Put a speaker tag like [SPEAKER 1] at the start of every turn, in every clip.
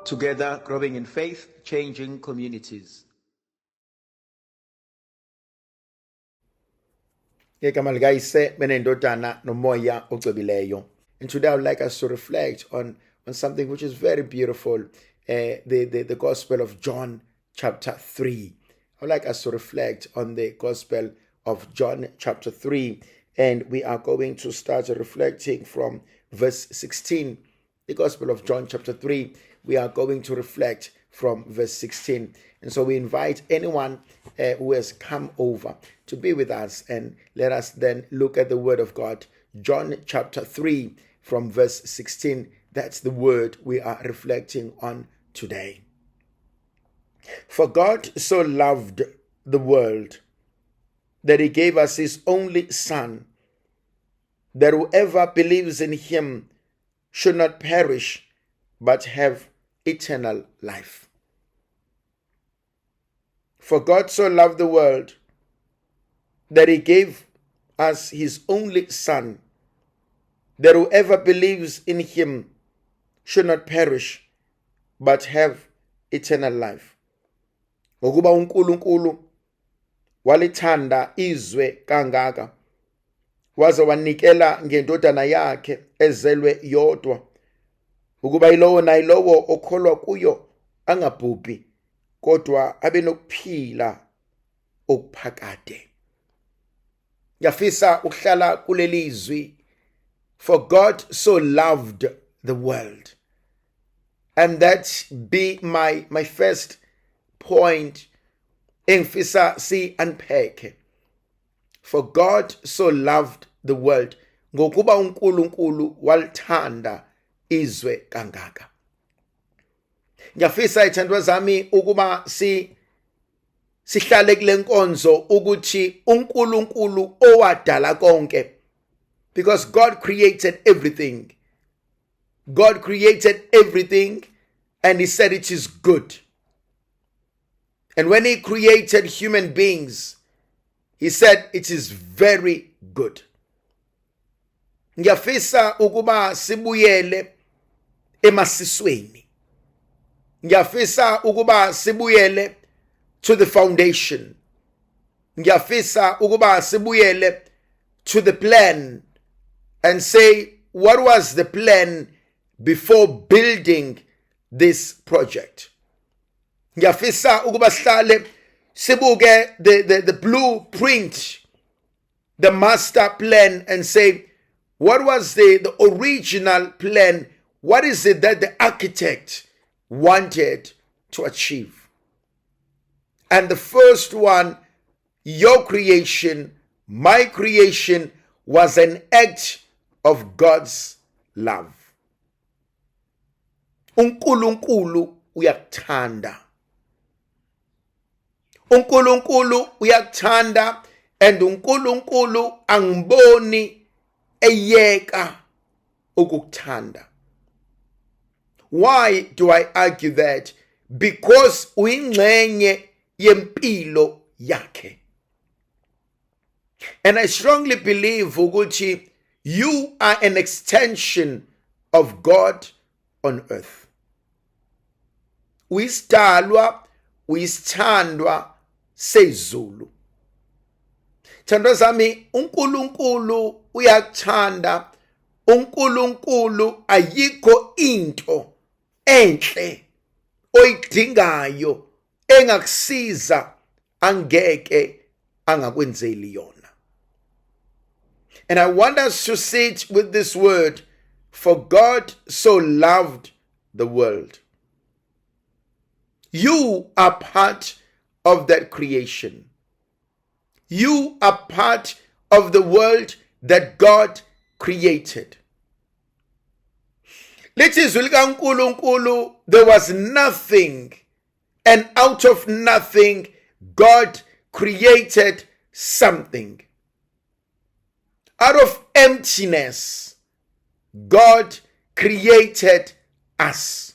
[SPEAKER 1] Together, growing in faith, changing communities.
[SPEAKER 2] Igama likayise benendodana nomoya ocwebileyo. And today I would like us to reflect on something which is very beautiful, the Gospel of John chapter 3. I would like us to reflect on the Gospel of John chapter 3, and we are going to start reflecting from verse 16. The Gospel of John chapter 3, we are going to reflect from verse 16. And so we invite anyone who has come over to be with us, and let us then look at the Word of God. John chapter 3 from verse 16. That's the word we are reflecting on today. For God so loved the world that he gave us his only Son, that whoever believes in him should not perish, but have eternal life. For God so loved the world that he gave us his only Son, that whoever believes in him should not perish, but have eternal life. Ngokuba uNkulunkulu walithanda izwe kangaka, waze wanikela ngendodana yakhe ezelwe yodwa, ukuba ilowo nayilowo okholwa kuyo angabhubhi, kodwa abe nokuphila okuphakade. Ngiyafisa ukuhlala kuleli izwi. For God so loved the world. And that be my first point. Engifisa si unpack. For God so loved the world. Ngokuba uNkulunkulu walithanda izwe kangaka. Ngiyafisa ithandwa zami ukuba sihlale kule nkonzo ukuthi uNkulunkulu owadala konke. Because God created everything. God created everything and he said it is good. And when he created human beings, he said it is very good. Ngiyafisa ukuba sibuyele emasisweni. Ngiyafisa ukuba sibuyele to the foundation. Ngiyafisa ukuba sibuyele to the plan and say, what was the plan before building this project? Ngiyafisa ukuba sihlale sibuke the blueprint, the master plan, and say, what was the original plan? What is it that the architect wanted to achieve? And the first one, your creation, my creation, was an act of God's love. uNkulunkulu uyakuthanda. uNkulunkulu uyakuthanda, and uNkulunkulu angiboni eyeka ukukuthanda. Why do I argue that? Because uyingxenye yempilo yakhe. And I strongly believe ukuthi you are an extension of God on earth. Uyisidalwa, uyisithandwa sezulu. Thandwa zami, uNkulunkulu uyakuthanda. uNkulunkulu ayikho into enhle oyidingayo engakusiza angeke angakwenzeli yona. And I want us to sit with this word, for God so loved the world. You are part of that creation. You are part of the world that God created. Lithizwi likaNkulunkulu, there was nothing, and out of nothing God created something. Out of emptiness, God created us.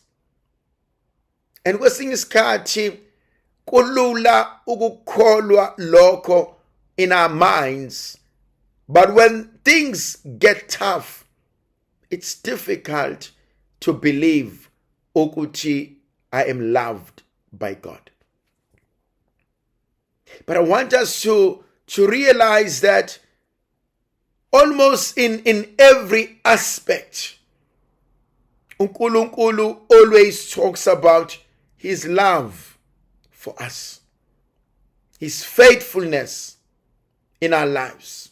[SPEAKER 2] And kwesinye isikhathi kulula ukukholwa lokho in our minds, but when things get tough, it's difficult to believe ukuthi I am loved by God. But I want us to realize that almost in every aspect, uNkulunkulu always talks about his love for us, his faithfulness in our lives.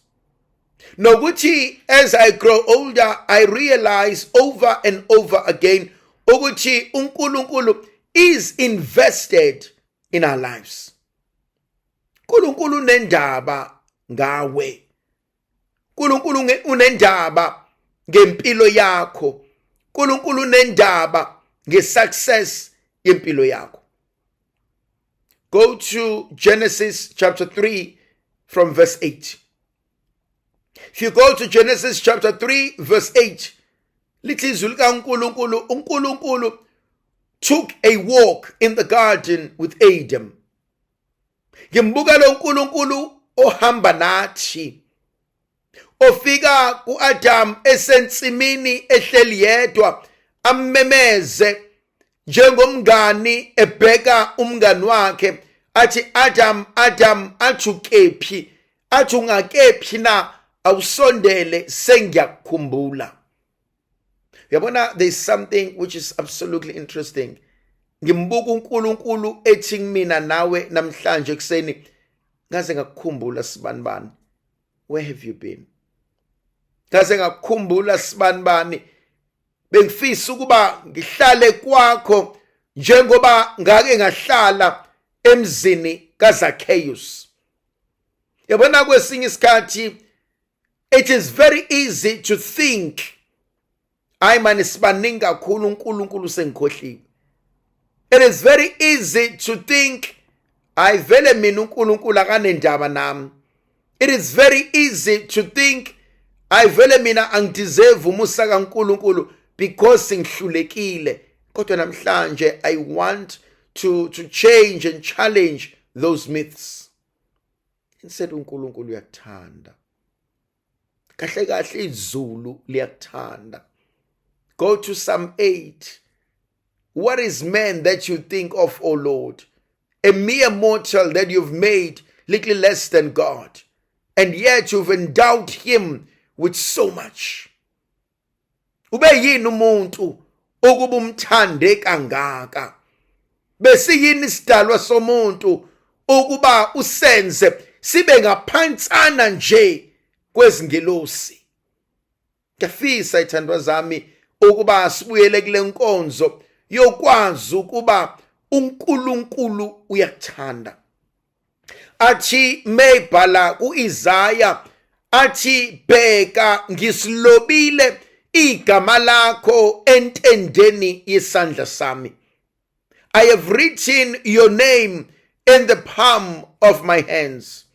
[SPEAKER 2] Nokuthi, as I grow older, I realize over and over again, ukuthi uNkulunkulu is invested in our lives. uNkulunkulu unendaba ngawe. uNkulunkulu unendaba ngempilo yakho. uNkulunkulu unendaba ngesuccess yempilo yakho. Go to Genesis chapter 3 from verse 8. If you go to Genesis chapter 3 verse 8, lithi izwi likaNkulunkulu, uNkulunkulu took a walk in the garden with Adam. Ngimbuka lo uNkulunkulu ohamba nathi, ofika kuAdam esensimini ehleli yedwa, ammemeze njengomngani ebheka umngani wakhe, athi Adam, Adam, athi ukephi? Athi ungakephi na? Awusondele, sengiyakukhumbula. Yabona, there is something which is absolutely interesting. Ngimbuka uNkulunkulu ethi mina nawe namhlanje kuseni, ngaze ngakukhumbula sibanibani. Where have you been? Ngaze ngakukhumbula sibanibani. Bengifisa ukuba ngihlale kwakho njengoba ngake ngahlala emzini kaZakheyus. Yabona, kwesinye isikhathi it is very easy to think, ay manje sibaningi kakhulu uNkulunkulu sengikhohliwe. It is very easy to think, ay vele mina uNkulunkulu akanendaba nami. It is very easy to think, ay vele mina angideserve umusa kaNkulunkulu because ngihlulekile. Kodwa namhlanje I want to change and challenge those myths. Instead uNkulunkulu uyakuthanda. Kahle kahle izulu liyakuthanda. Go to Psalm 8. What is man that you think of, O Lord? A mere mortal that you've made little less than God, and yet you've endowed him with so much. Ube yini umuntu ukuba umthande kangaka? Bese yini isidalwa somuntu ukuba usenze sibe ngaphansana nje kwezingelosi? Ngiyafisa ithandwa zami ukuba sibuyele kule nkonzo yokwazi ukuba uNkulunkulu uyakuthanda. Athi mebhala kuIsaya, athi bheka ngisilobile igama lakho entendeni yesandla sami. I have written your name in the palm of my hands.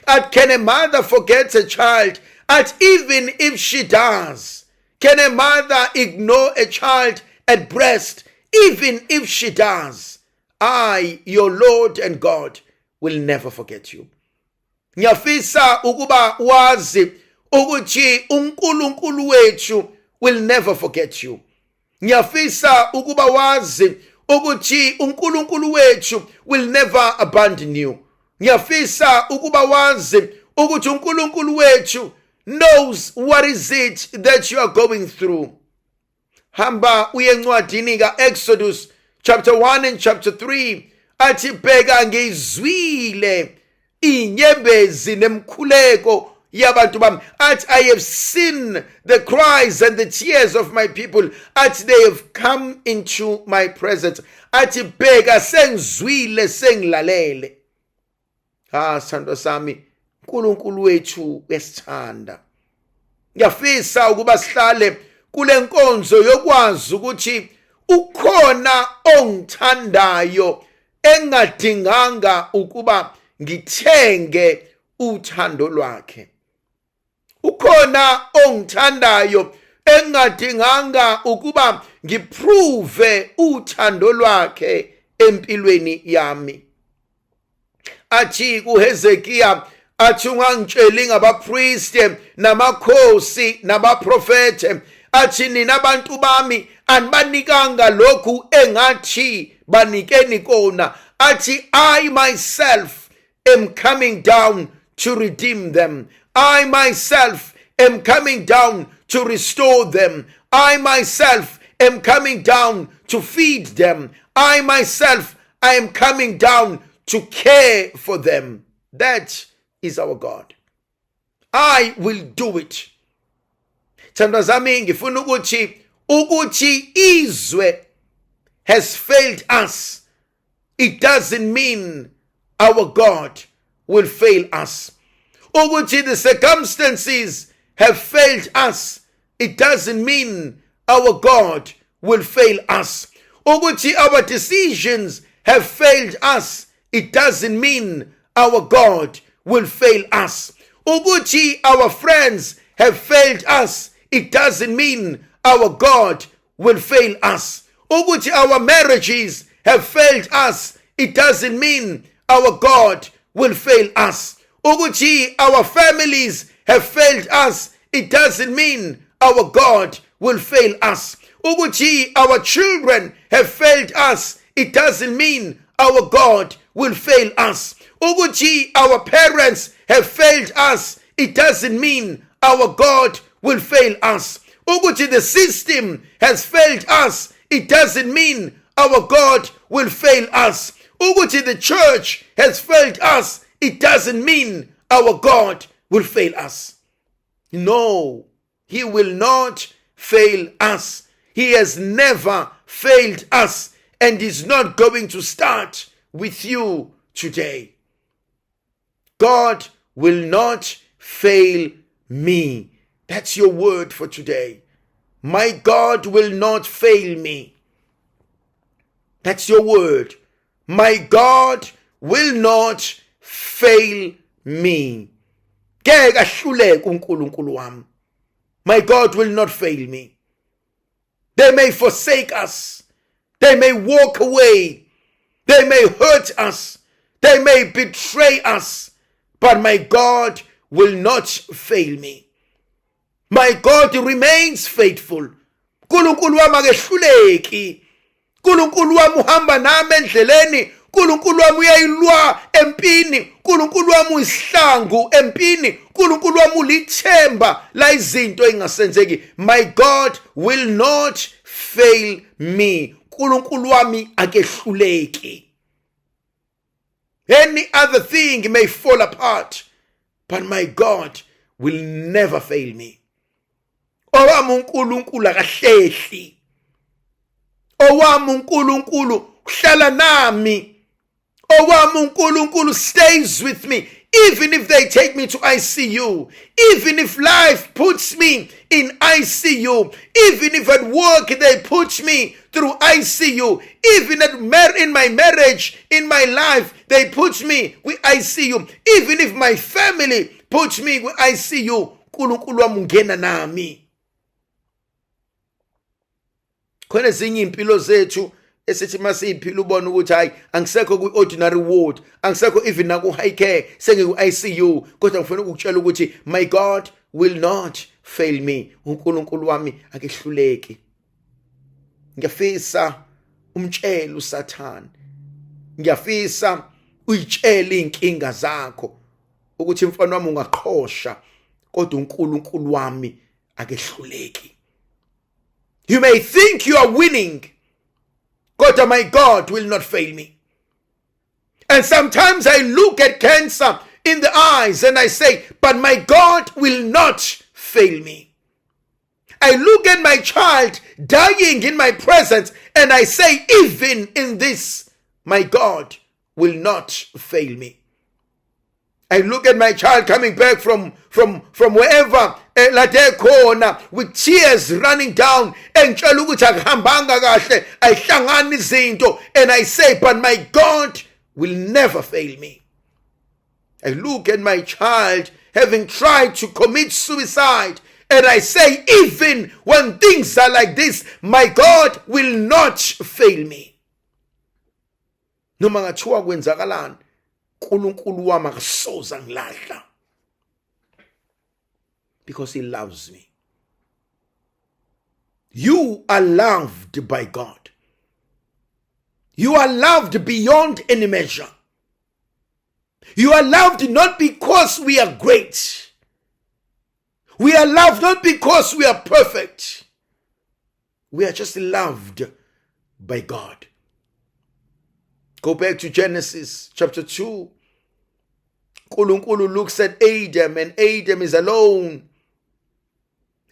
[SPEAKER 2] At can a mother forget a child? At even if she does, can a mother ignore a child at breast? Even if she does, I, your Lord and God, will never forget you. Ngiyafisa ukuba wazi ukuthi uNkulunkulu wethu will never forget you. Ngiyafisa ukuba wazi ukuthi uNkulunkulu wethu will never abandon you. Ngiyafisa ukuba wazi ukuthi uNkulunkulu wethu knows what is it that you are going through. Hamba uye encwadini kaExodus chapter 1 and chapter 3, athi bheka ngizwile inyembezi nemkhuleko yabantu bami. Athi I have seen the cries and the tears of my people. Athi they have come into my presence. Athi bheka sengizwile sengilalele. Sithandwa sami, uNkulunkulu wethu uyasithanda. Ngiyafisa ukuba sihlale kule nkonzo yokwazi ukuthi ukhona ongithandayo engadinganga ukuba ngithenge uthando lwakhe. Ukhona ongithandayo engadinganga ukuba ngiprove uthando lwakhe empilweni yami. Athi kuHezekiya, athi ungangitsheli ngabapriest namakhosi nabaprofete, athi nina abantu bami anibanikanga lokhu engathi banikeni kona, athi I myself am coming down to redeem them. I myself am coming down to restore them. I myself am coming down to feed them. I myself, I am coming down to care for them. That is our God. I will do it. Thandwa zami ngifuna ukuthi izwe has failed us. It doesn't mean our God will fail us. Ukuthi the circumstances have failed us. It doesn't mean our God will fail us. Ukuthi our decisions have failed us. It doesn't mean our God will fail us. Ukuthi our friends have failed us. It doesn't mean our God will fail us. Ukuthi our marriages have failed us. It doesn't mean our God will fail us. Ukuthi our families have failed us. It doesn't mean our God will fail us. Ukuthi our children have failed us. It doesn't mean our God will fail us. Ukuthi our parents have failed us. It doesn't mean our God will fail us. Ukuthi the system has failed us. It doesn't mean our God will fail us. Ukuthi the church has failed us. It doesn't mean our God will fail us. No, he will not fail us. He has never failed us and is not going to start with you today. God will not fail me. That's your word for today. My God will not fail me. That's your word. My God will not fail me. My God will not fail me. They may forsake us. They may walk away. They may hurt us. They may betray us. But my God will not fail me. My God remains faithful. Nkulunkulu wami akehluleki. Nkulunkulu wami uhamba nami endleleni. Nkulunkulu wami uyayilwa empini. Nkulunkulu wami uyisihlangu empini. Nkulunkulu wami ulithemba la izinto engasenzeki. My God will not fail me. Nkulunkulu wami akehluleki. Any other thing may fall apart, but my God will never fail me. Owami uNkulunkulu akahlehli. Owami uNkulunkulu uhlala nami. Owami uNkulunkulu stays with me. Even if they take me to ICU, even if life puts me in ICU, even if at work they put me through ICU, even in my marriage, in my life, they put me with ICU, even if my family puts me with ICU, Nkulunkulu wami ungena nami. Khona ezinye impilo zethu esithi masiyiphila ubona ukuthi hayi angisekho ku-ordinary ward, angisekho even naku-high care, sengiku-ICU, kodwa ngifuna ukutshela ukuthi my God will not fail me. uNkulunkulu wami akehluleki. Ngiyafisa umtshele uSathane, ngiyafisa uyitshele inkinga zakho ukuthi mfana wami ungaqhosha, kodwa uNkulunkulu wami akehluleki. You may think you are winning, God, my God will not fail me. And sometimes I look at cancer in the eyes and I say, but my God will not fail me. I look at my child dying in my presence and I say, even in this, my God will not fail me. I look at my child coming back from wherever corner with tears running down and I say, but my God will never fail me. I look at my child having tried to commit suicide and I say, even when things are like this, my God will not fail me. Noma ngathiwa kwenzakalani, uNkulunkulu wami akasoza ngilahla, because he loves me. You are loved by God. You are loved beyond any measure. You are loved not because we are great. We are loved not because we are perfect. We are just loved by God. Go back to Genesis chapter 2. Nkulunkulu looks at Adam, and Adam is alone.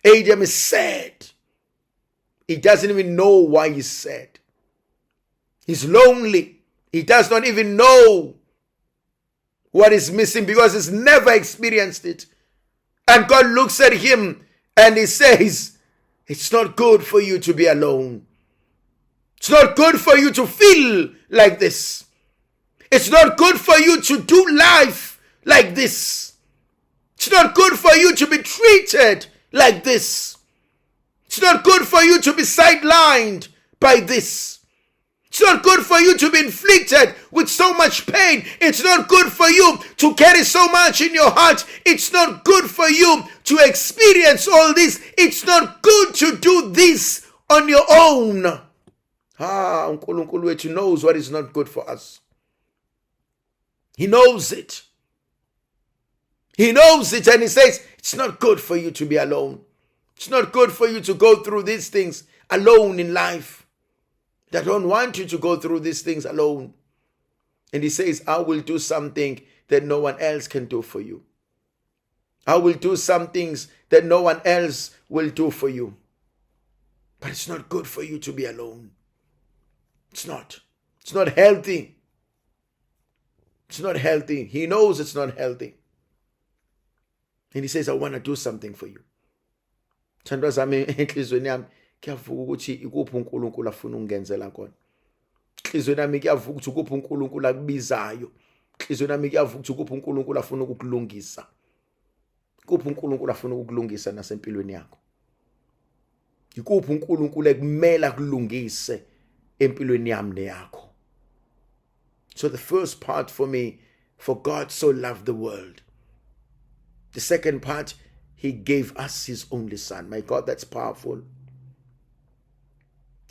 [SPEAKER 2] Adam is sad. He doesn't even know why he's sad. He's lonely. He does not even know what is missing because he's never experienced it. And God looks at him and he says, it's not good for you to be alone. It's not good for you to feel like this. It's not good for you to do life like this. It's not good for you to be treated like this. It's not good for you to be sidelined by this. It's not good for you to be inflicted with so much pain. It's not good for you to carry so much in your heart. It's not good for you to experience all this. It's not good to do this on your own. uNkulunkulu wethu knows what is not good for us. He knows it. He knows it, and he says, it's not good for you to be alone. It's not good for you to go through these things alone in life. I don't want you to go through these things alone. And he says, I will do something that no one else can do for you. I will do some things that no one else will do for you. But it's not good for you to be alone. It's not. It's not healthy. It's not healthy. He knows it's not healthy. And he says, I want to do something for you. Thandwa zami enhlizweni yami kuyavuka ukuthi ikuphi uNkulunkulu afuna ukungenzela khona. Enhlizweni yami kuyavuka ukuthi ukuphi uNkulunkulu akubizayo. Enhlizweni yami kuyavuka ukuthi ukuphi uNkulunkulu afuna ukukulungisa. Ikuphi uNkulunkulu afuna ukukulungisa nasempilweni yakho. Ikuphi uNkulunkulu ekumela kulungise empilweni yami neyakho. So the first part for me, for God so loved the world. The second part, he gave us his only son. My God, that's powerful.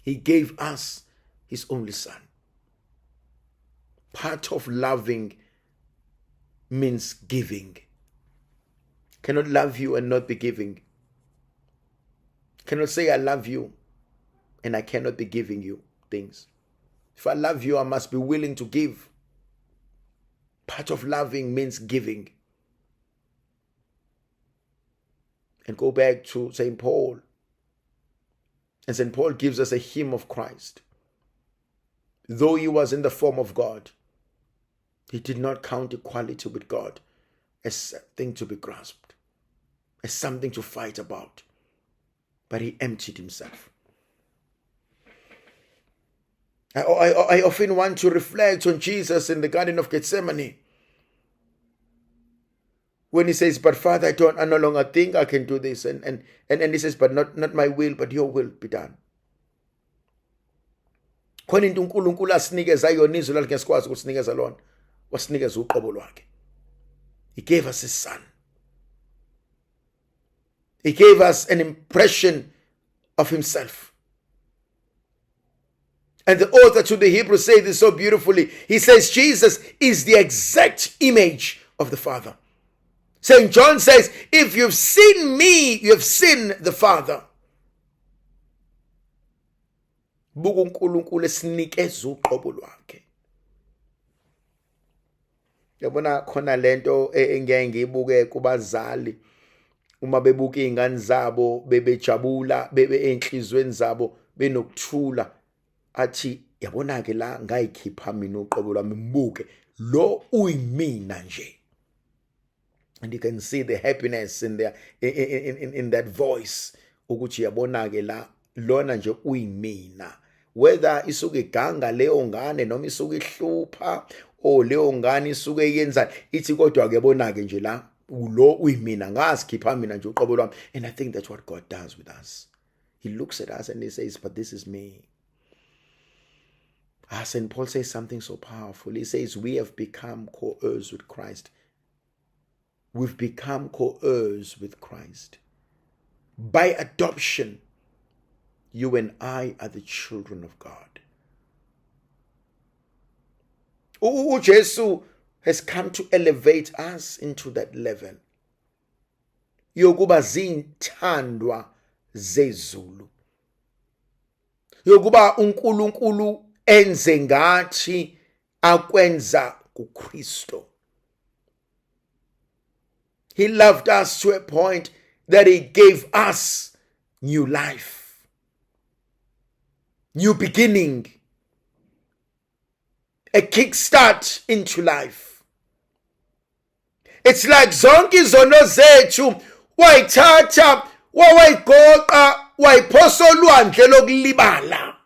[SPEAKER 2] He gave us his only son. Part of loving means giving. Cannot love you and not be giving. Cannot say I love you and I cannot be giving you things. If I love you, I must be willing to give. Part of loving means giving. And go back to St. Paul. And St. Paul gives us a hymn of Christ. Though he was in the form of God, he did not count equality with God as something to be grasped, as something to fight about. But he emptied himself. I often want to reflect on Jesus in the Garden of Gethsemane. When he says, but Father, I no longer think I can do this. And he says, but not my will, but your will be done. Khona into uNkulunkulu asinikeza yona izwi lakhe ngesikwazi ukusinikeza lona. Wasinikeza uqobo lwakhe. He gave us his son. He gave us an impression of himself. And the author to the Hebrews says this so beautifully. He says Jesus is the exact image of the Father. St. John says, if you've seen me, you have seen the Father. Buka uNkulunkulu esinikeza uqobo lwakhe. Yabona khona lento engeke ngiyibuke kubazali uma bebuka izingane zabo bebejabula bebe enhlizweni zabo benokuthula athi yabona ke la ngayikhipha mina uqobo lwami mbuke lo uyimina nje. And you can see the happiness in there in that voice ukuthi yabona ke la lona nje uyimina. Whether isuke iganga leyo ngane noma isuke ihlupha o leyo ngane isuke yenza ithi kodwa ke yabona ke nje la lo uyimina ngasikhipha mina nje uqobo lwami. And I think that's what God does with us. He looks at us and he says, but this is me. St. Paul says something so powerful. He says we have become co-heirs with Christ. We've become co-heirs with Christ. By adoption, you and I are the children of God. uJesu has come to elevate us into that level yokuba zinthandwa zezulu, yokuba uNkulunkulu enze ngathi akwenza kuKristo. He loved us to a point that he gave us new life, new beginning, a kickstart into life. It's like zonke izono zethu wayithatha wayigoqa wayiphosa olwandle lokulibala.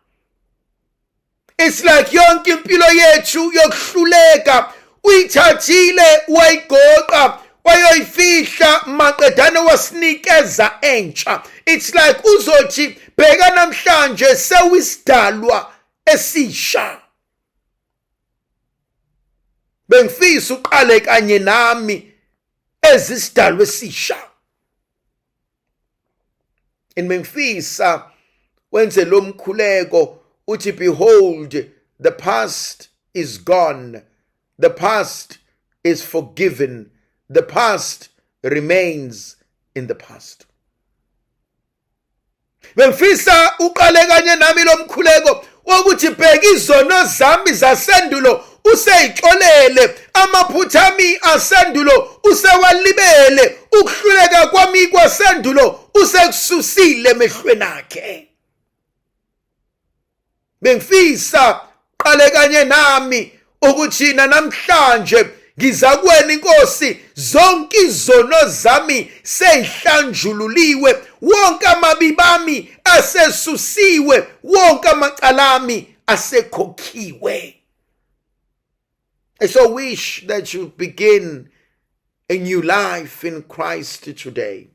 [SPEAKER 2] It's like yonke impilo yethu yokuhluleka uyithathile wayigoqa wayoyifihla maqedane wasinikeza entsha. It's like uzothi bheka namhlanje sewisidalwa esisha. Bengifisa uqale kanye nami ezisidalwa esisha. Bengifisa wenze lo mkhuleko uthi, behold, the past is gone, the past is forgiven, the past remains in the past. Bengifisa uqale kanye nami lo mkhuleko wokuthi bheka izono zami zasendulo useyixolele, amaphutha ami asendulo usewalibele, ukuhluleka kwami kwasendulo usekususile emehlweni akhe. Bengifisa qale kanye nami ukuthi namhlanje ngiza kuwena Inkosi, zonke izono zami seyihlanjululiwe, wonke amabi bami asesusiwe, wonke amacala ami asekhokhiwe. I so wish that you begin a new life in Christ today.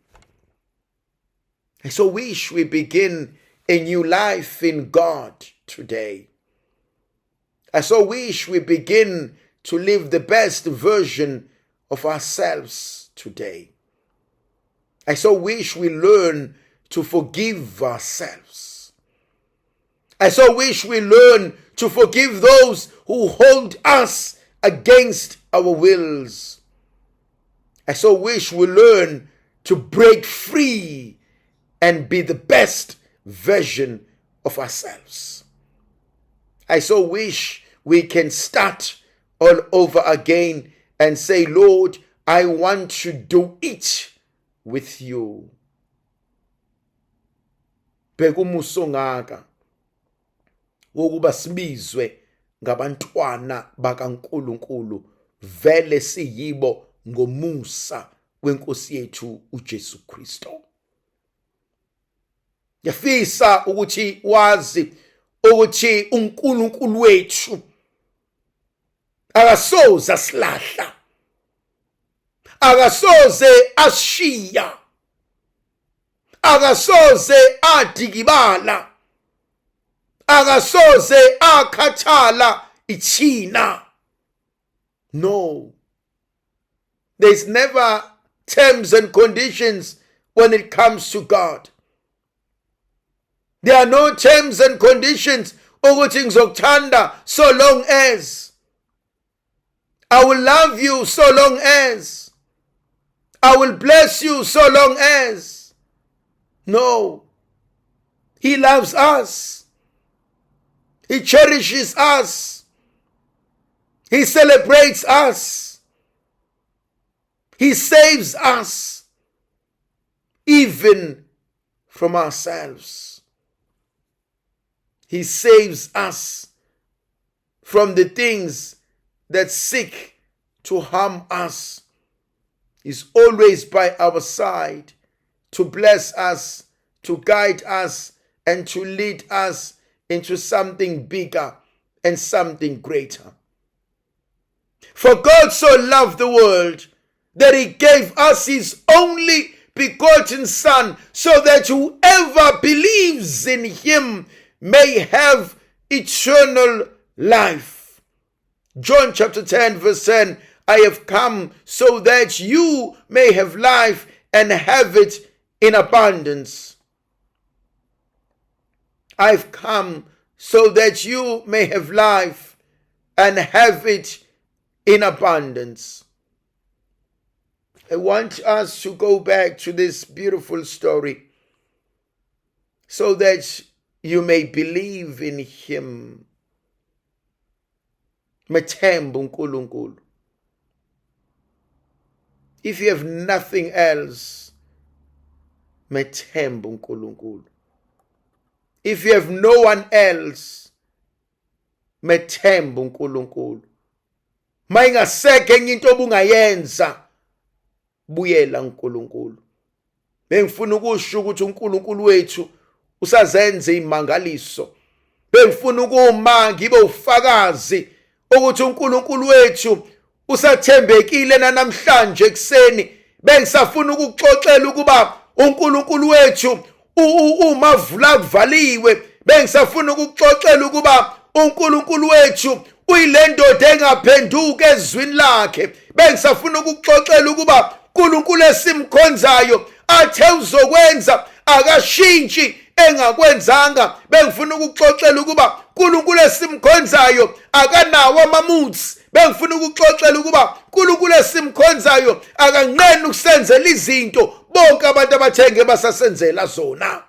[SPEAKER 2] I so wish we begin a new life in God today. I so wish we begin to live the best version of ourselves today. I so wish we learn to forgive ourselves. I so wish we learn to forgive those who hold us against our wills. I so wish we learn to break free and be the best version of ourselves. I so wish we can start all over again and say, Lord, I want to do it with you. Bheka umuso ngaka wokuba sibizwe ngabantwana bakaNkulunkulu, vele siyibo ngomusa wenkosi yethu uJesu Kristo. Yafisa ukuthi wazi ukuthi uNkulunkulu wethu akasoze asilahla, akasoze ashiya, akasoze adikibala, akasoze akhathala ithina. No, there's never terms and conditions when it comes to God. There are no terms and conditions ukuthi ngizokuthanda so long as, I will love you so long as, I will bless you so long as. No, he loves us. He cherishes us. He celebrates us. He saves us even from ourselves. He saves us from the things that seek to harm us. He's always by our side to bless us, to guide us, and to lead us into something bigger and something greater. For God so loved the world that he gave us his only begotten Son, so that whoever believes in him may have eternal life. John chapter 10 verse 10, I have come so that you may have life and have it in abundance. I've come so that you may have life and have it in abundance. I want us to go back to this beautiful story so that you may believe in him. Methemba uNkulunkulu. If you have nothing else, methemba uNkulunkulu. If you have no one else, methemba uNkulunkulu. Mayingaseke enye into obungayenza, buyela uNkulunkulu. Bengifuna ukusho ukuthi uNkulunkulu wethu usazenza imangaliso. Bengifuna ukuma ngibe ufakazi ukuthi uNkulunkulu wethu usathembekile namhlanje ekseni. Bengisafuna ukuxoxela ukuba uNkulunkulu wethu umavula kuvaliwe. Bengisafuna ukuxoxela ukuba uNkulunkulu wethu uyilendoda engaphenduka ezwini lakhe. Bengisafuna ukuxoxela ukuba uNkulunkulu esimkhonzayo athe uzokwenza akashintshi engakwenzanga. Bengifuna ukuxoxela ukuba uNkulunkulu esimkhonzayo akanawo amamuthi. Bengifuna ukuxoxela ukuba uNkulunkulu esimkhonzayo akanqeni ukusenzela izinto bonke abantu abathenge basasenzela zona.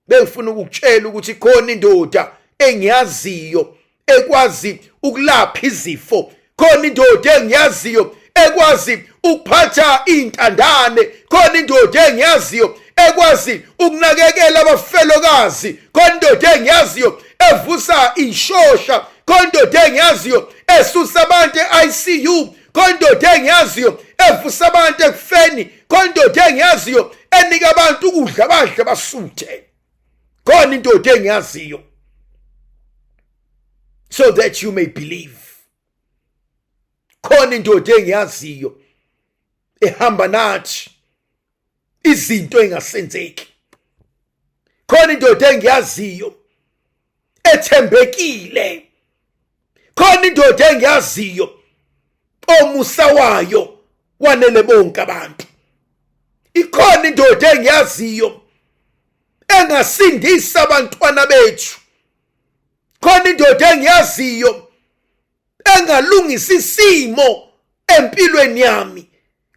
[SPEAKER 2] Bengifuna ukutshela ukuthi khona indoda engiyaziyo ekwazi ukulapha izifo. Khona indoda engiyaziyo ekwazi ukuphatha intandane. Khona indoda engiyaziyo ekwazi ukunakekela abafelokazi. Khona indoda engiyaziyo evusa inshosha. Khona indoda engiyaziyo esusa abantu e-ICU. Khona indoda engiyaziyo evusa abantu ekufeni. Khona indoda engiyaziyo enika abantu ukudla badle basuthe. Khona indoda engiyaziyo, so that you may believe. Khona indoda engiyaziyo ehamba nathi izinto engasenzeki. Khona indoda engiyaziyo ethembekile. Khona indoda engiyaziyo omusa wayo wanele bonke abantu. Ikhona indoda engiyaziyo engasindisa abantwana bethu. Khona indoda engiyaziyo engalungisa isimo empilweni yami.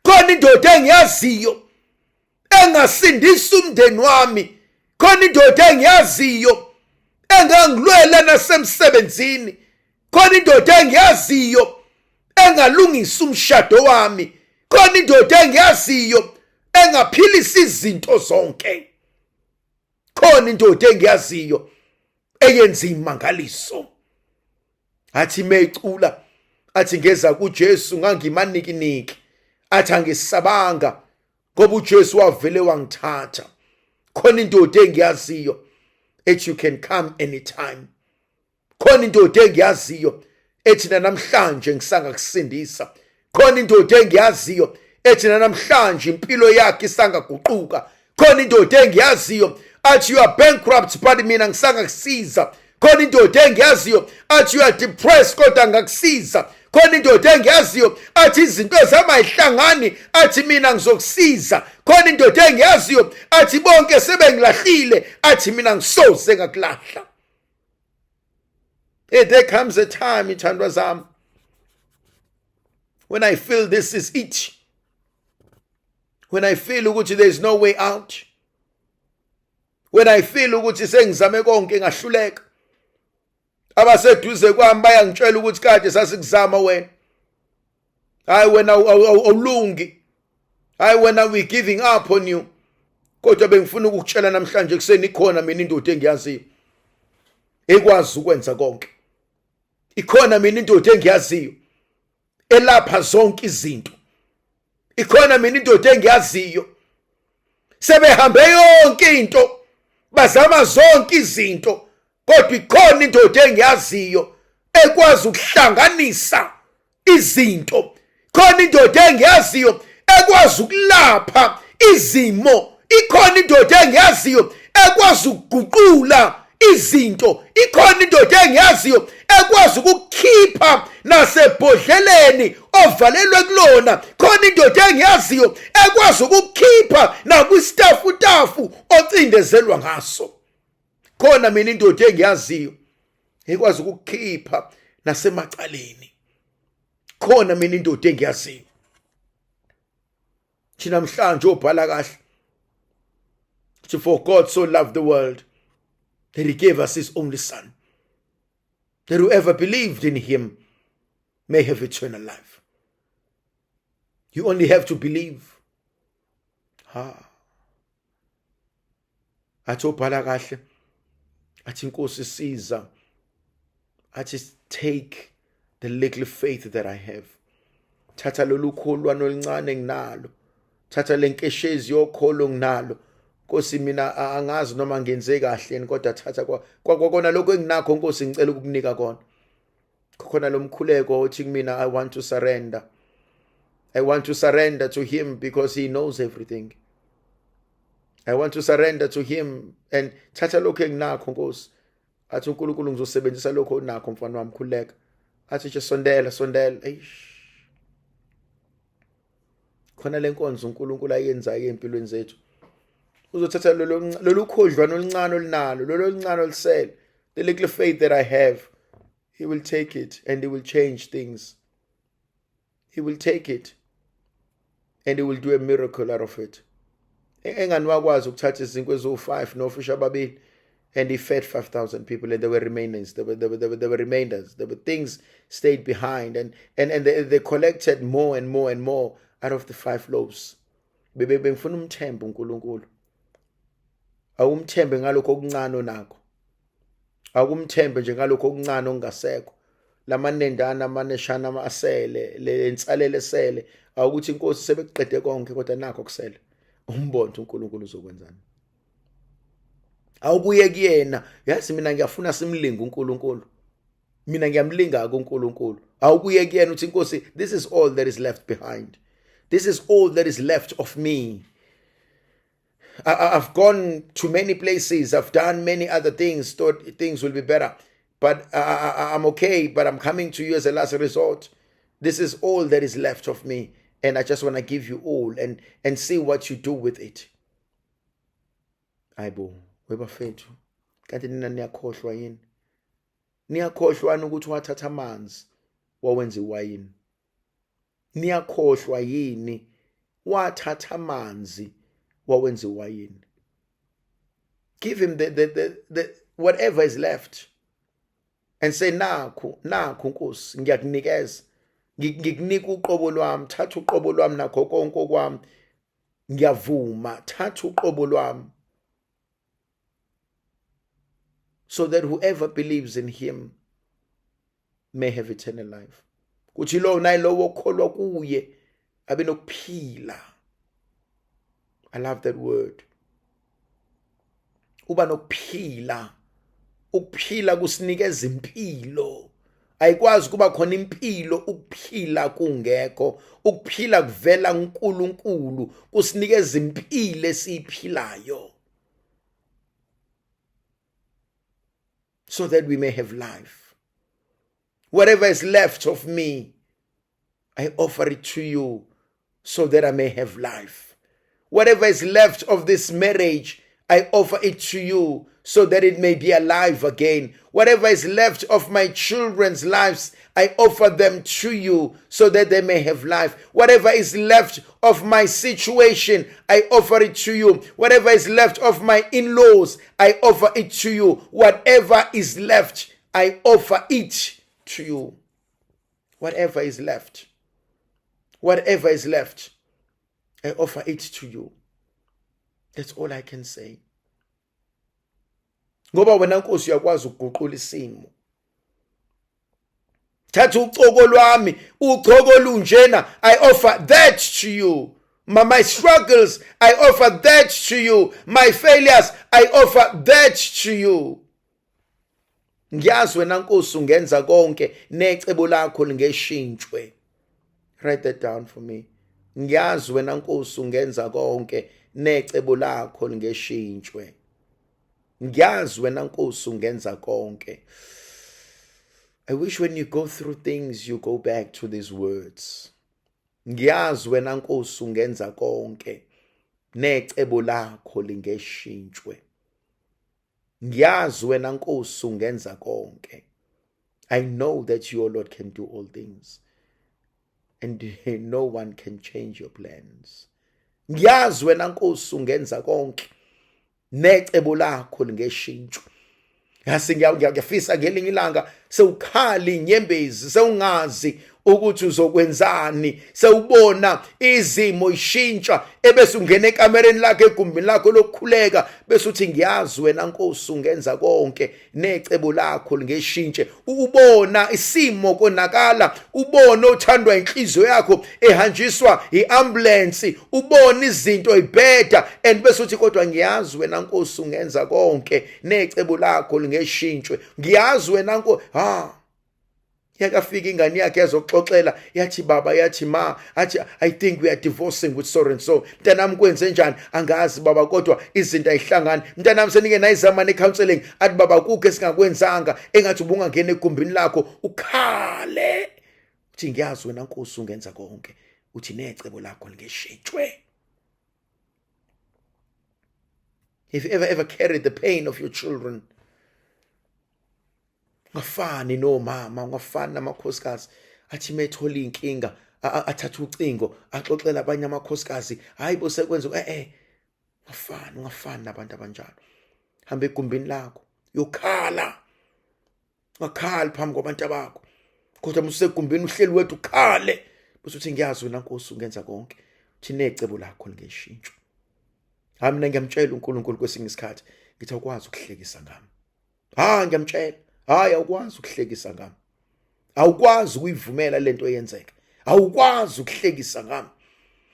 [SPEAKER 2] Khona indoda engiyaziyo engasindisa umndeni wami. Khona indoda engiyaziyo engangilwela nasemsebenzini. Khona indoda engiyaziyo engalungisa umshado wami. Khona indoda engiyaziyo engaphilisa izinto zonke. Khona indoda engiyaziyo eyenza imangaliso. Athi mecula, athi ngeza kuJesu ngangimanikiniki. Athi angisabanga ngoba uJesu wavele wangithatha. Khona indoda engiyaziyo ethi you can come anytime. Khona indoda engiyaziyo ethi namhlanje ngisanga kusindisa. Khona indoda engiyaziyo ethi namhlanje impilo yakhe isangaguquka. Khona indoda engiyaziyo athi you are bankrupt but mina ngisanga kusiza. Khona indoda engiyaziyo athi you are depressed kodwa ngakusiza. Khona indoda engiyaziyo athi izinto zamayihlangani athi mina ngizokusiza. Khona indoda engiyaziyo athi bonke sebengilahlile athi mina ngisoze ngakulahla. There comes a time, ithandwa zami, when I feel this is it. When I feel ukuthi there is no way out. When I feel ukuthi sengizame konke ngahluleka. Abaseduze kwami bayangitshela ukuthi kade sasikuzama wena. Hayi wena awulungi. Hayi wena we giving up on you. Kodwa bengifuna ukukutshela namhlanje kuseni ikhona mina indoda engiyaziyo ekwazi ukwenza konke. Ikhona mina indoda engiyaziyo elapha zonke izinto. Ikhona mina indoda engiyaziyo sebehambe yonke into, bazama zonke izinto, kodwa ikhona indoda engiyaziyo ekwazi ukuhlanganisa izinto. Ikhona indoda engiyaziyo ekwazi ukulapha izimo. Ikhona indoda engiyaziyo ekwazi ukuguqula izinto. Ikhona indoda engiyaziyo ekwazi ukukhipha nasebhodleleni ovalelwe kulona. Khona indoda engiyaziyo ekwazi ukukhipha nakwisitafutafu ocindezelwa ngaso. khona mina indoda engiyaziyo ekwazi ukukhipha nasemacaleni. Khona mina indoda engiyaziyo. Thina namhlanje obhala kahle. For God so loved the world that he gave us his only son, that whoever believed in him may have eternal life. You only have to believe. Athi obhala kahle, athi inkosi siza, athi take the little faith that I have. Thatha lolu kholwano oluncane nginalo. Thatha lenkeshezi yokholo nginalo. Nkosi mina angazi noma ngenze kahle kodwa thatha kwakona lokho enginakho Nkosi ngicela ukukunika kona. Khona lomkhuleko uthi kumina I want to surrender. I want to surrender to him because he knows everything. I want to surrender to him and thatha lokho enginakho Nkosi. Athi uNkulunkulu ngizosebenzisa lokho onakho mfana wami khuleka. Athi nje sondela. Eish. Khona lenkonzo uNkulunkulu ayenzayo empilweni zethu. Uzothatha lolu khodlwana oluncane olinalo, lolu oluncane olisele, the little faith that I have, he will take it and he will change things. He will take it and he will do a miracle out of it. Engani wakwazi ukuthatha izinkwe ezo5 nofisha ababili and he fed 5,000 people and there were remainders. There were remainders. There were things stayed behind and they collected more and more and more out of the 5 loaves. Bengifuna umthembe uNkulunkulu. Awumthembe ngalokho okuncane onakho. Akumthembe nje ngalokho okuncane ongasekho. Lamanendana amaneshana amasele lensalele esele awukuthi inkosi sebeqede konke kodwa nakho kusele. Umbonto uNkulunkulu uzokwenzani. Awubuye kuyena, yazi mina ngiyafuna simlinga uNkulunkulu. Mina ngiyamlinga kuNkulunkulu. Awubuye kuyena uthi inkosi, this is all that is left behind. This is all that is left of me. I've gone to many places. I've done many other things. Thought things will be better. But I'm okay. But I'm coming to you as a last resort. This is all that is left of me. And I just want to give you all and see what you do with it. Aibo, webafethu. Kanti nina niyakhohlwa yini? Niyakhohlwa ukuthi wathatha amanzi wawenza iwayini. Niyakhohlwa yini wathatha amanzi wawenza iwayini. Give him the whatever is left and say nakho Nkosi ngiyakunikeza. Ngikunika uqobo lwami, thatha uqobo lwami nakho konke okwami. Ngiyavuma, thatha uqobo lwami. So that whoever believes in him may have eternal life. Kuthi lo nayilo okholwa kuye abe nokuphila. I love that word. Uba nokuphila. Ukuphila kusinikeza impilo. Ayikwazi kuba khona impilo ukuphila kungekho. Ukuphila kuvela kuNkulunkulu kusinikeza impilo esiphilayo. So that we may have life. Whatever is left of me, I offer it to you so that I may have life. Whatever is left of this marriage, I offer it to you so that it may be alive again. Whatever is left of my children's lives, I offer them to you so that they may have life. Whatever is left of my situation, I offer it to you. Whatever is left of my in-laws, I offer it to you. Whatever is left, I offer it to you. Whatever is left, I offer it to you. That's all I can say. Ngoba wena Nkosi uyakwazi ukuguqula isimo. Thatha ucoko lwami, ucoko lunjena, I offer that to you. My struggles, I offer that to you. My failures, I offer that to you. Ngiyazi wena Nkosi ungenza konke necebo lakho lingeshintshwe. Write that down for me. Ngiyazi wena Nkosi ungenza konke necebo lakho lingeshintshwe. Ngiyazi wena Nkosi ungenza konke. I wish when you go through things you go back to these words. Ngiyazi wena Nkosi ungenza konke necebo lakho lingeshintshwe. Ngiyazi wena Nkosi ungenza konke. I know that your Lord can do all things. And no one can change your plans. Ngiyazi wena Nkosi ungenza konke. Necebo lakho lingeshintsho. Yasi ngiyafisa ngelinye ilanga sewukhali inyembezi sewungazi ukuthi uzokwenzani sewubona izimo ishintsha ebese ungena ekamereni lakhe egumbini lakho lokukhuleka bese uthi ngiyazi wena Nkosi ungenza konke necebo lakho lingeshintshe ubona isimo konakala ubona othandwa inhliziyo yakho ehanjiswa iambulance ubona izinto ibheda and bese uthi kodwa ngiyazi wena Nkosi ungenza konke necebo lakho lingeshintshwe ngiyazi wena Nkosi yakafika ingane yakhe yazoxoxela yathi baba yathi ma athi I think we are divorcing with so and so mntanami kwenze njani angazi baba kodwa izinto ayihlangani mntanami senike nayizama necounseling athi baba kuke esingakwenzanga engathi ubungangena egumbini lakho ukhale uthi ngiyazi wena Nkosi ungenza konke uthi necebo lakho lingeshintshwe. If you ever carried the pain of your children, ngafani nomama ngafani namakhosikazi athi methola inkinga athatha ucingo axoxela abanye amakhosikazi hayibo sekwenza ngafani nabantu abanjalo. Hamba egumbini lakho yokhala ngakhala phambi kwabantu bakho kodwa musegumbini uhleli wethu ukhale bese uthi ngiyazi wena Nkosi ungenza konke uthi necebo lakho lingeshintshwe. Mina ngiyamtshela uNkulunkulu kwesinye isikhathi ngithi awukwazi ukuhlekisa ngami. Ngiyamtshela hayi awukwazi ukuhlekisa ngami. Awukwazi ukuyivumela lento eyenzeka. Awukwazi ukuhlekisa ngami.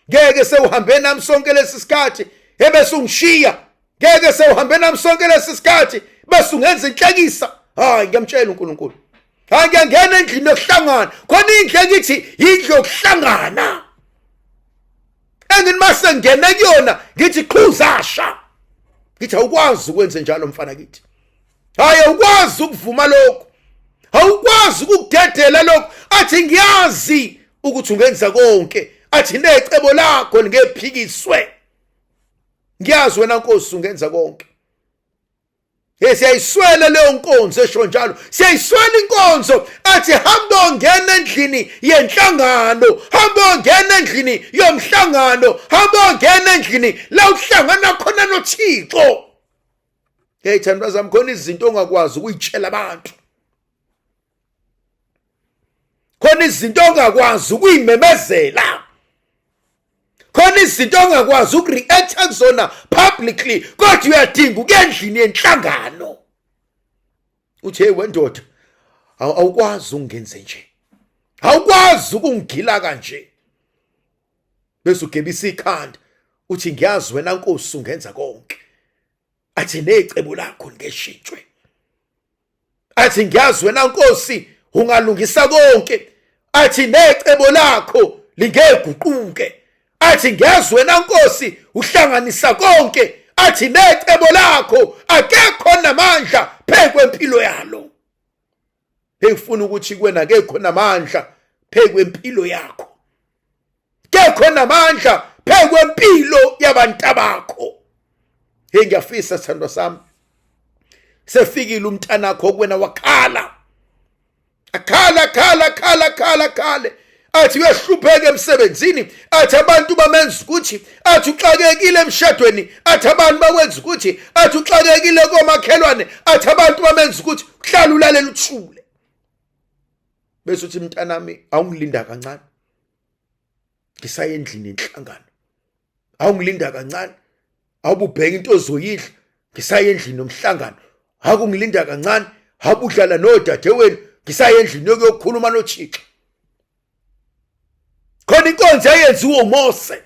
[SPEAKER 2] Ngeke sewuhambe nami sonke lesisikhathi ebese ungishiya. Ngeke sewuhambe nami sonke lesisikhathi bese ungenza inhlekisa. Ngiyamtshela uNkulunkulu. Ngiyangena endlini yokuhlangana. Khona indlu ngithi indlu yokuhlangana. Engimase ngene kuyona ngithi qhuzasha. Ngithi awukwazi ukwenza njalo mfana kithi. Awukwazi ukuvuma lokho. Awukwazi ukudedela lokho. Athi ngiyazi ukuthi ungenza konke. Athi necebo lakho lingephikiswe. Ngiyazi wena Nkosi ungenza konke. Siyayiswela leyo nkonzo esho njalo. Siyayiswela inkonzo athi hamba ongena endlini yenhlangano, hamba ongena endlini yomhlangano, hamba ongena endlini la uhlangana khona noThixo. Thandwa zami khona izinto ongakwazi ukuyitshela abantu. Khona izinto ongakwazi ukuyimemezela. Khona izinto ongakwazi ukureact kuzona publicly kodwa uyadinga ukuyendlini yenhlangano. Uthi hey wendoda awukwazi ungenze nje. Awukwazi ukungigila kanje. Bese ugebisa ikhanda uthi ngiyazi wena Nkosi ungenza konke. Athi necebo lakho lingeshintshwe. Athi ngiyazi wena Nkosi ungalungisa konke. Athi necebo lakho lingeguquke. Athi ngiyazi wena Nkosi uhlanganisa konke. Athi necebo lakho akekho namandla phezu kwempilo yalo. Ngifuna ukuthi kuwena akekho namandla phezu kwempilo yakho. Akekho namandla phezu kwempilo yabantu bakho. Ngiyafisa sithandwa sami. Sefikile umntana wakho kuwena wakhala. Akhala. Athi uyahlupheka emsebenzini, athi abantu bamenza ukuthi, athi uxakekile emshadweni, athi abantu bakwenza ukuthi, athi uxakekile komakhelwane, athi abantu bamenza ukuthi uhlala ulalela uthule. Bese uthi mntanami awungilinda kancane. Ngisaye endlini yenhlangano. Awungilinda kancane. Awububheka into ozoyidla. Ngisaye endlini yomhlangano. Akungilinda kancane. Awubudlala nodadewenu. Ngisaye endlini yokukhuluma noThixo. Khona inkonzo eyenziwa uMose.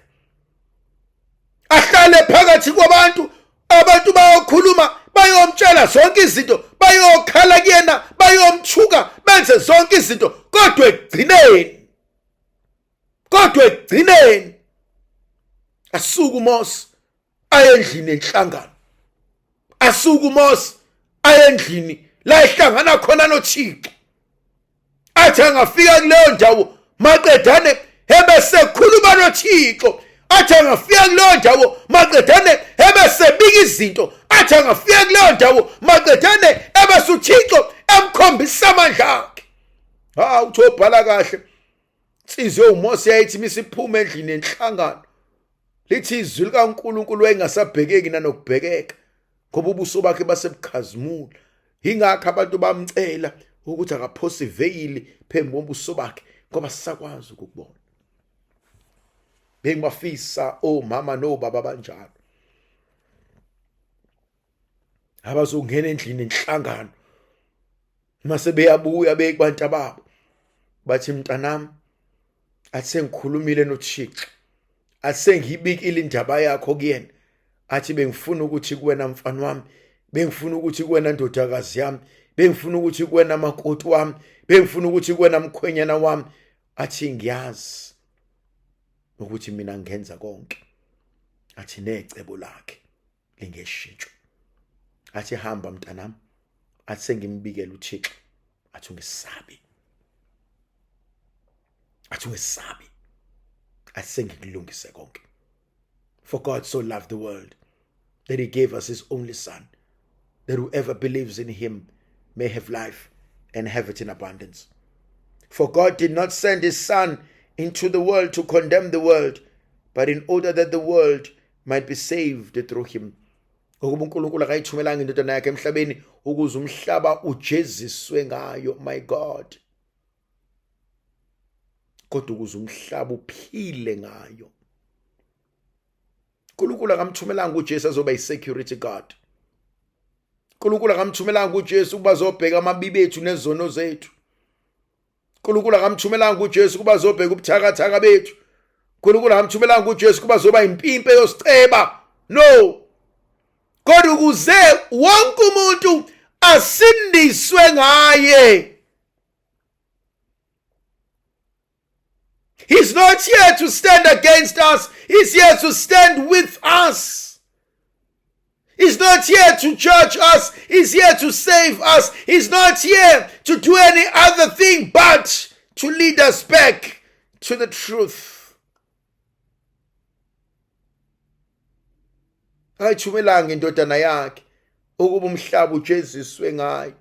[SPEAKER 2] Ahlale phakathi kwabantu, abantu bayokhuluma, bayomtshela zonke izinto, bayokhala kuyena, bayomthuka, benze zonke izinto, kodwa ekugcineni asuka uMose ayendlini enhlangano. Asuka uMose ayendlini la ehlangana khona noThixo. Athi angafika kuleyo ndawo maqedane ebese khuluma noThixo. Athi angafika kuleyo ndawo maqedane ebese bika izinto athi angafika kuleyo ndawo maqedane ebese uThixo emkhombisa amandla akhe. Uthi obhala kahle insizwe uMose yayithi misiphume endlini enhlangano lithi izwi likaNkulunkulu wayengasabhekeki nanokubhekeka ngoba ubuso bakhe basebukhazimula. Ingakho abantu bamcela ukuthi akaphose iveyili phambi kobuso bakhe ngoba sisakwazi ukubona. Bengibafisa omama nobaba abanjalo abazongena endlini enhlangano mase beyabuya bekubantu babo bathi mntanami athi sengikhulumile noThixo, athi sengiyibikile indaba yakho kuyena, athi bengifuna ukuthi kuwena mfana wami, bengifuna ukuthi kuwena ndodakazi yami, bengifuna ukuthi kuwena makoti wami, bengifuna ukuthi kuwena mkhwenyana wami, athi ngiyazi ukuthi mina ngenza konke, athi necebo lakhe lingeshintshwa, athi hamba mntanami, athi sengimbikela uThixo, athi ungesabi, athi ungesabi, athi sengikulungise konke. For God so loved the world that he gave us his only son, that whoever believes in him may have life and have it in abundance. For God did not send his son into the world to condemn the world, but in order that the world might be saved through him. Ngokuba uNkulunkulu akayithumelanga indodana yakhe emhlabeni ukuze umhlaba ujeziswe ngayo, my God, kodwa ukuze umhlaba uphile ngayo. uNkulunkulu akamthumelanga uJesu azoba yi-security guard. uNkulunkulu akamthumelanga uJesu ukuba azobheka amabibi ethu nezono zethu. uNkulunkulu akamthumelanga uJesu ukuba azobheka ubuthakathaka bethu. uNkulunkulu akamthumelanga uJesu ukuba azoba impimpe yosiceba. No. Kodwa ukuze wonke umuntu asindiswe ngaye. He's not here to stand against us. He's here to stand with us. He's not here to judge us. He's here to save us. He's not here to do any other thing but to lead us back to the truth. Ayithumelanga indodana yakhe ukuba umhlaba ujeziswe ngayo,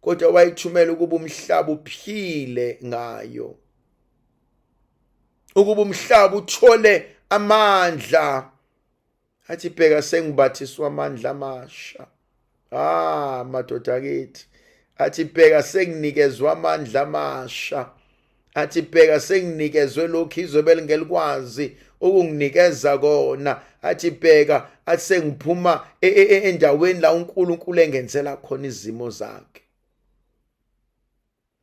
[SPEAKER 2] kodwa wayithumela ukuba umhlaba uphile ngayo, ukuba umhlaba uthole amandla. Athi bheka sengibathiswa amandla amasha. Madoda akithi. Athi bheka senginikezwe amandla amasha. Athi bheka senginikezwe lokhu izobe lingelikwazi ukunginikeza kona. Athi bheka athi sengiphuma endaweni la uNkulunkulu engenzela khona izimo zakhe.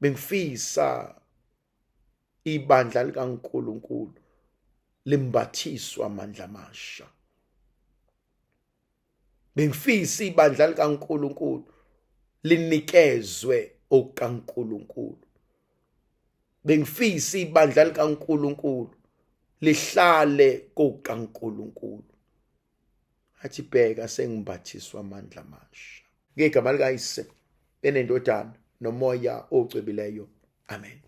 [SPEAKER 2] Bengifisa ibandla likaNkulunkulu limbathiswa amandla amasha. Bengifisa ibandla likaNkulunkulu linikezwe okaNkulunkulu. Bengifisa ibandla likaNkulunkulu lihlale kokaNkulunkulu. Athi bheka sengibathiswa amandla amasha. Ngegama likaYise benendodana nomoya ocwebileyo. Amen.